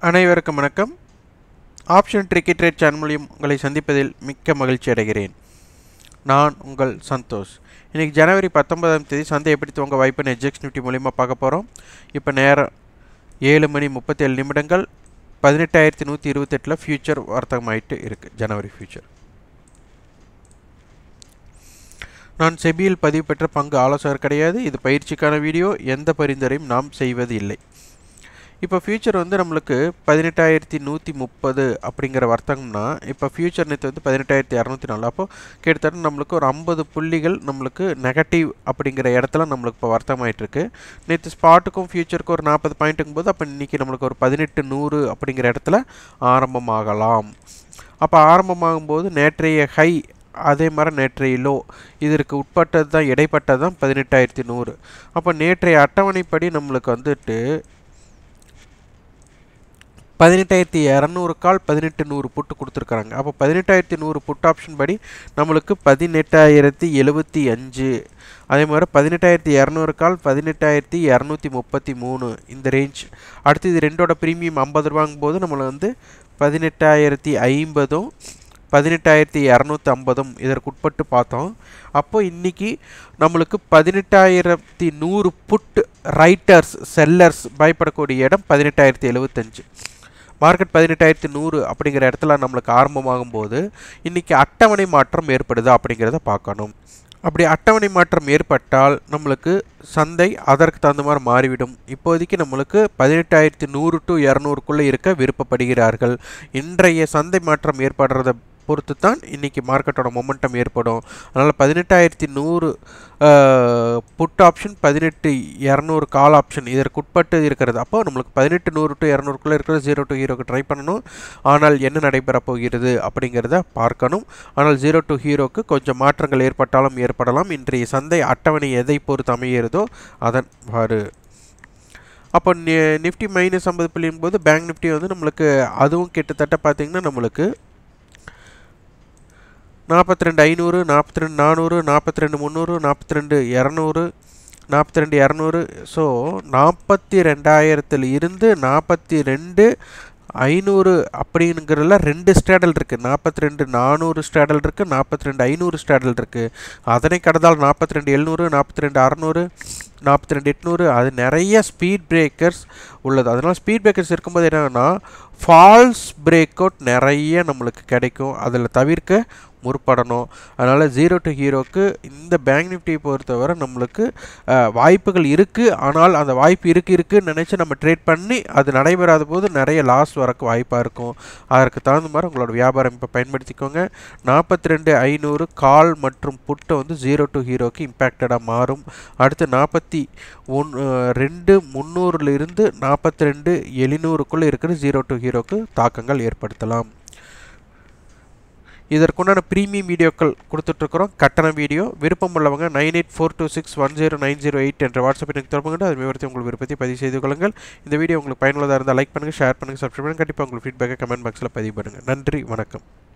அனைவருக்கும் வணக்கம். Option tricky trade channel மூலம் உங்களை சந்திப்பதில் மிக்க மகிழ்ச்சி அடைகிறேன். நான் உங்கள் சந்தோஷ். இன்றைக்கி ஜனவரி 19ஆம் தேதி சந்தை எப்படி துவங்க வாய்ப்புன்னு ஹெட்ஜ் நிஃப்டி மூலிமா பார்க்க போகிறோம். இப்போ நேரம் 7:37 18,128 ஃபியூச்சர் வர்த்தகமாயிட்டு இருக்குது. ஜனவரி ஃபியூச்சர். நான் செபியில் பதிவு பெற்ற பங்கு ஆலோசகர் கிடையாது. இது பயிற்சிக்கான வீடியோ. எந்த பரிந்துரையும் நாம் செய்வது இல்லை. இப்போ ஃபியூச்சர் நம்மளுக்கு 18,130 அப்படிங்கிற வர்த்தகம்னா இப்போ ஃபியூச்சர் நேற்று 18,204. அப்போது கிட்டத்தட்ட நம்மளுக்கு ஒரு 50 புள்ளிகள் நம்மளுக்கு நெகட்டிவ் அப்படிங்கிற இடத்துல நம்மளுக்கு இப்போ வர்த்தகமாயிட்டிருக்கு. நேற்று ஸ்பாட்டுக்கும் ஃபியூச்சருக்கும் ஒரு 40 பாயிண்ட்டுங்கும் போது அப்போ இன்றைக்கி நம்மளுக்கு ஒரு 18,100 அப்படிங்கிற இடத்துல ஆரம்பமாகலாம். அப்போ ஆரம்பமாகும்போது நேற்றைய ஹை அதே மாதிரி நேற்றைய லோ இதற்கு உட்பட்டது தான், இடைப்பட்டது தான் 18,100. அப்போ நேற்றைய அட்டவணைப்படி நம்மளுக்கு 18,200 கால் 18,100 புட்டு கொடுத்துருக்குறாங்க. அப்போ 18,100 புட் ஆப்ஷன் படி நம்மளுக்கு 18,075. அதே மாதிரி 18,200 கால் 18,233 இந்த ரேஞ்ச். அடுத்து இது ரெண்டோட ப்ரீமியம் 50 ரூபாங்கும் போது நம்மளை 18,050 18,250 இதற்கு உட்பட்டு பார்த்தோம். அப்போது இன்றைக்கி நம்மளுக்கு 18,100 புட் ரைட்டர்ஸ் செல்லர்ஸ் பயப்படக்கூடிய இடம் 18,075. மார்க்கெட் 18,100 அப்படிங்கிற இடத்துல நம்மளுக்கு ஆரம்பமாகும் போது இன்றைக்கி அட்டவணை மாற்றம் ஏற்படுதா அப்படிங்கிறத பார்க்கணும். அப்படி அட்டவணை மாற்றம் ஏற்பட்டால் நம்மளுக்கு சந்தை அதற்கு தகுந்த மாதிரி மாறிவிடும். இப்போதைக்கு நம்மளுக்கு 18,100 to 200 இருக்க விருப்பப்படுகிறார்கள். இன்றைய சந்தை மாற்றம் ஏற்படுறத பொறுத்து தான் இன்றைக்கி மார்க்கெட்டோட மொமெண்டம் ஏற்படும். அதனால் 18,100 புட் ஆப்ஷன் 18,200 கால் ஆப்ஷன் இதற்கு உட்பட்டு இருக்கிறது. அப்போ நம்மளுக்கு 18,100 to 200 இருக்கிறது 0 to ஹீரோக்கு ட்ரை பண்ணணும். ஆனால் என்ன நடைபெற போகிறது அப்படிங்கிறத பார்க்கணும். ஆனால் 0 to ஹீரோக்கு கொஞ்சம் மாற்றங்கள் ஏற்பட்டாலும் ஏற்படலாம். இன்றைய சந்தை அட்டவணை எதை பொறுத்து அமைகிறதோ அதன் வாறு. அப்போ நிஃப்டி -50 புள்ளியும் போது பேங்க் நிஃப்டி நம்மளுக்கு அதுவும் கிட்டத்தட்ட பார்த்திங்கன்னா நம்மளுக்கு 42,500 42,400 42,300 42,200 42,200. ஸோ 42,000 இருந்து 42,500 அப்படிங்கிறதுல 2 ஸ்டேடல் இருக்குது. 42,400 ஸ்டேடல் இருக்குது, 42,500 ஸ்டேடல் இருக்குது. அதனை கடந்தால் 42,700 42,600 42,800 அது நிறைய ஸ்பீட் பிரேக்கர்ஸ் உள்ளது. அதனால் ஸ்பீட் பிரேக்கர்ஸ் இருக்கும்போது என்னன்னா ஃபால்ஸ் பிரேக் அவுட் நிறைய நம்மளுக்கு கிடைக்கும். அதில் தவிர்க்க முற்படணும். அதனால் 0 to ஹீரோக்கு இந்த பேங்க் நிஃப்டியை பொறுத்தவரை நம்மளுக்கு வாய்ப்புகள் இருக்குது. ஆனால் அந்த வாய்ப்பு இருக்குன்னு நினச்சி நம்ம ட்ரேட் பண்ணி அது நடைபெறாத போது நிறைய லாஸ் வரக்கு வாய்ப்பாக இருக்கும். அதற்கு தகுந்த மாதிரி உங்களோட வியாபாரம் இப்போ பயன்படுத்திக்கோங்க. 42,500 கால் மற்றும் புட்டை 0 to ஹீரோக்கு இம்பேக்டடாக மாறும். அடுத்து 42,300 42,700 இருக்கிற 0 to ஹீரோக்கு தாக்கங்கள் ஏற்படுத்தலாம். இதற்குண்டான ப்ரீமியம் வீடியோக்கள் கொடுத்துட்ருக்குறோம். கட்டண வீடியோ. விருப்பம் உள்ளவங்க 9842261098 என்ற வாட்ஸ்அப் எனக்கு தொடர்பு கொண்டு அது விவரத்தை உங்கள் விருப்பத்தை பதிவு செய்து கொள்ளுங்கள். இந்த வீடியோ உங்களுக்கு பயனுள்ளதாக இருந்தால் லைக் பண்ணுங்கள், ஷேர் பண்ணுங்கள், சப்ஸ்கிரைப் பண்ணுங்கள். கண்டிப்பாக உங்கள் ஃபீட்பேக்கை கமெண்ட் பாக்ஸில் பதிவு பண்ணுங்கள். நன்றி, வணக்கம்.